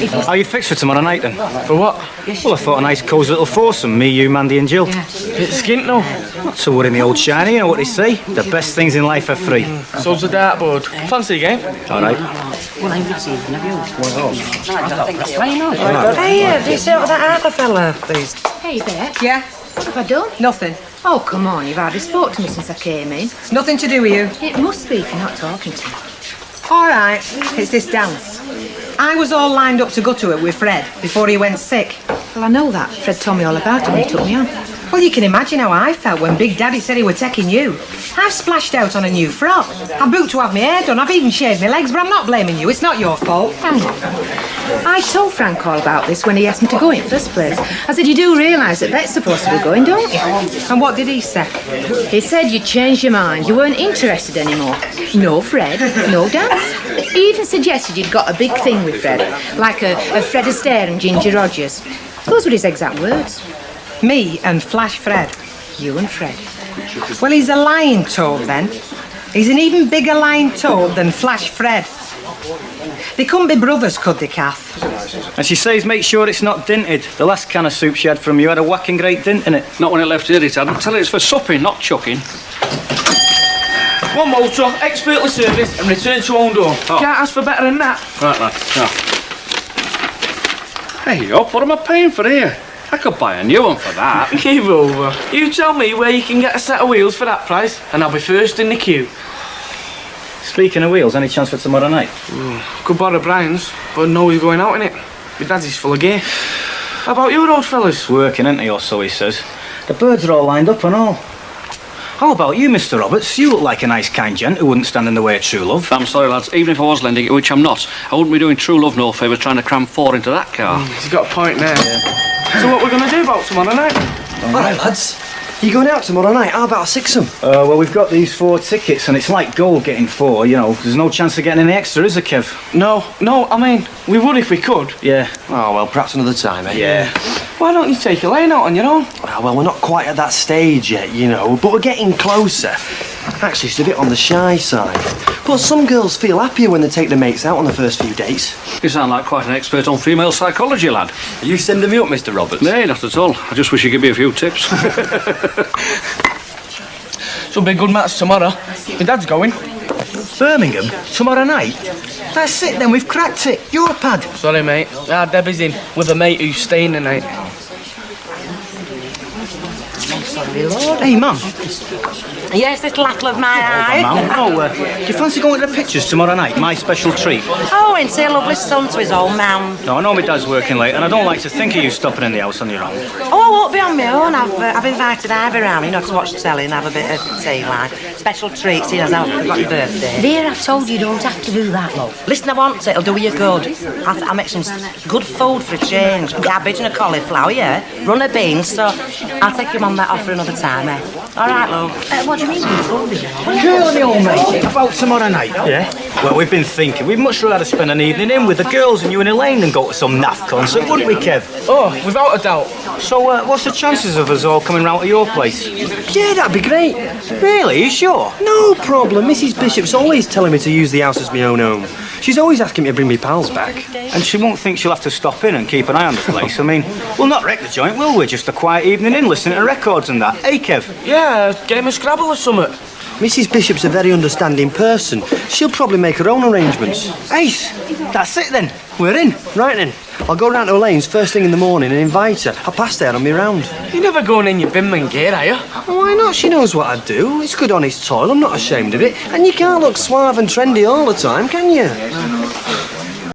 How you fixed for tomorrow night then? For what? Well, I thought a nice cosy little foursome. Me, you, Mandy and Jill. It's skint no. Not to worry me old shiny, you know what they say. The best things in life are free. So's the dartboard. Fancy a game? All right. Hey, do you see what that other fella, please? Hey there. Yeah? What have I done? Nothing. Oh, come on, you've hardly spoke to me since I came in. It's nothing to do with you. It must be if you're not talking to me. All right, it's this dance. I was all lined up to go to it with Fred before he went sick. Well, I know that. Fred told me all about it when he took me on. Well, you can imagine how I felt when Big Daddy said he were taking you. I've splashed out on a new frock. I booked to have my hair done. I've even shaved my legs, but I'm not blaming you. It's not your fault. Hang on. I told Frank all about this when he asked me to go in first place. I said, you do realise that Bet's supposed to be going, don't you? And what did he say? He said you'd changed your mind. You weren't interested anymore. No Fred, no dance. He even suggested you'd got a big thing with Fred, like a Fred Astaire and Ginger Rogers. Those were his exact words. Me and Flash Fred. You and Fred. Well, he's a lying toad then. He's an even bigger lying toad than Flash Fred. They couldn't be brothers, could they, Kath? And she says make sure it's not dinted. The last can of soup she had from you had a whacking great dint in it. Not when it left here, it hadn't. Tell her it's for supping, not chucking. One motor, expertly serviced and returned to own door. Oh. Can't ask for better than that. Right, lad. Now. Hey, up, what am I paying for here? I could buy a new one for that. Give over. You tell me where you can get a set of wheels for that price, and I'll be first in the queue. Speaking of wheels, any chance for tomorrow night? Could borrow Brian's, but no, he's going out in it. My dad's is full of gear. How about you, old fellas? Working, ain't he, or so he says. The birds are all lined up and all. How about you, Mr. Roberts? You look like a nice, kind gent who wouldn't stand in the way of true love. I'm sorry, lads. Even if I was lending it, which I'm not, I wouldn't be doing true love no favour trying to cram 4 into that car. He's got a point there. Yeah. So what we're going to do about tomorrow night? All right, lads. You going out tomorrow night? How about a sixsome? Well, we've got these 4 tickets, and it's like gold getting 4, you know. There's no chance of getting any extra, is there, Kev? No, I mean, we would if we could. Yeah. Oh, well, perhaps another time, eh? Yeah. Why don't you take a lane out on your own? Well, we're not quite at that stage yet, you know, but we're getting closer. Actually, it's a bit on the shy side. But some girls feel happier when they take their mates out on the first few dates. You sound like quite an expert on female psychology, lad. Are you sending me up, Mr. Roberts? Nay, not at all. I just wish you'd give me a few tips. It'll be a good match tomorrow. My dad's going. Birmingham? Tomorrow night? That's it then, we've cracked it. Your pad. Sorry, mate. Debbie's in with a mate who's staying the night. Hey, Mum. Yes, little apple of my eye. Mum. Do you fancy going to the pictures tomorrow night? My special treat. Oh, and say a lovely son to his old man. No, I know my dad's working late, and I don't like to think of you stopping in the house on your own. Oh, I won't be on my own. I've invited Ivy round, you know, to watch the telly and have a bit of tea, like. Special treats, seeing as I've got your birthday. Dear, I've told you don't have to do that, love. Listen, I want to. It'll do you good. I'll make some good food for a change. Cabbage and a cauliflower, yeah? Run of beans, so I'll take you on that offer another time, eh? All right, love. What do you mean, food? Girl, me old mate, about tomorrow night. Yeah? Well, we've been thinking. We'd much rather spend an evening in with the girls and you and Elaine than go to some naff concert, wouldn't we, Kev? Oh, without a doubt. So, what's the chances of us all coming round to your place? Yeah, that'd be great. Really? You sure? No problem. Mrs. Bishop's always telling me to use the house as my own home. She's always asking me to bring me pals back. And she won't think she'll have to stop in and keep an eye on the place. I mean, we'll not wreck the joint, will we? Just a quiet evening in, listening to records and that. Hey, Kev? Yeah, game of Scrabble or something. Mrs. Bishop's a very understanding person. She'll probably make her own arrangements. Ace, that's it then. We're in. Right then. I'll go round to Elaine's first thing in the morning and invite her. I'll pass there on me round. You're never going in your binman gear, are you? Why not? She knows what I do. It's good honest toil. I'm not ashamed of it. And you can't look suave and trendy all the time, can you?